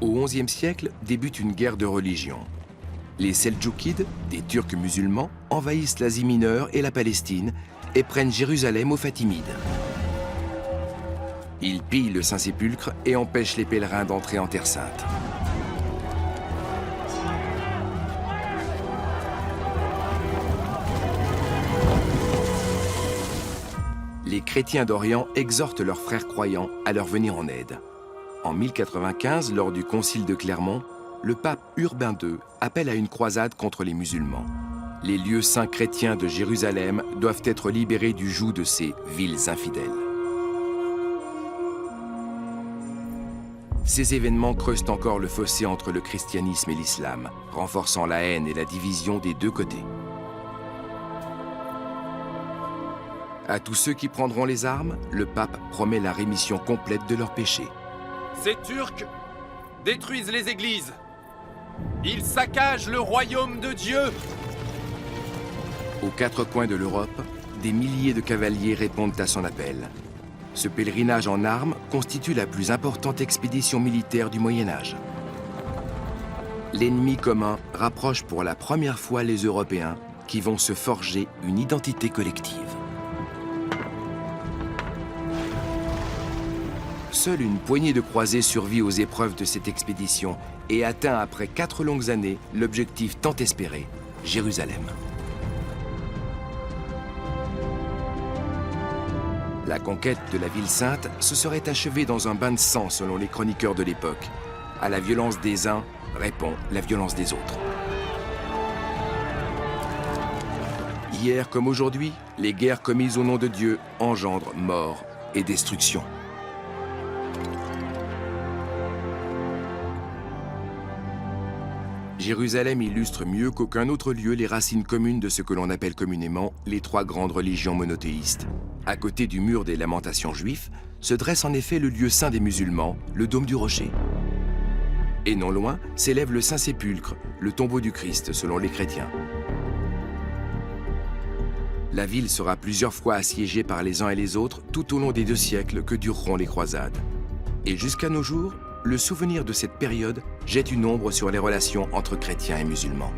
Au XIe siècle débute une guerre de religion. Les Seldjoukides, des Turcs musulmans, envahissent l'Asie mineure et la Palestine et prennent Jérusalem aux Fatimides. Ils pillent le Saint-Sépulcre et empêchent les pèlerins d'entrer en Terre Sainte. Les chrétiens d'Orient exhortent leurs frères croyants à leur venir en aide. En 1095, lors du concile de Clermont, le pape Urbain II appelle à une croisade contre les musulmans. Les lieux saints chrétiens de Jérusalem doivent être libérés du joug de ces villes infidèles. Ces événements creusent encore le fossé entre le christianisme et l'islam, renforçant la haine et la division des deux côtés. À tous ceux qui prendront les armes, le pape promet la rémission complète de leurs péchés. Ces Turcs détruisent les églises. Ils saccagent le royaume de Dieu. Aux quatre coins de l'Europe, des milliers de cavaliers répondent à son appel. Ce pèlerinage en armes constitue la plus importante expédition militaire du Moyen-Âge. L'ennemi commun rapproche pour la première fois les Européens qui vont se forger une identité collective. Seule une poignée de croisés survit aux épreuves de cette expédition et atteint après 4 longues années l'objectif tant espéré, Jérusalem. La conquête de la ville sainte se serait achevée dans un bain de sang selon les chroniqueurs de l'époque. À la violence des uns répond la violence des autres. Hier comme aujourd'hui, les guerres commises au nom de Dieu engendrent mort et destruction. Jérusalem illustre mieux qu'aucun autre lieu les racines communes de ce que l'on appelle communément les 3 grandes religions monothéistes. À côté du mur des lamentations juifs, se dresse en effet le lieu saint des musulmans, le dôme du rocher. Et non loin s'élève le Saint-Sépulcre, le tombeau du Christ selon les chrétiens. La ville sera plusieurs fois assiégée par les uns et les autres tout au long des 2 siècles que dureront les croisades. Et jusqu'à nos jours, le souvenir de cette période jette une ombre sur les relations entre chrétiens et musulmans.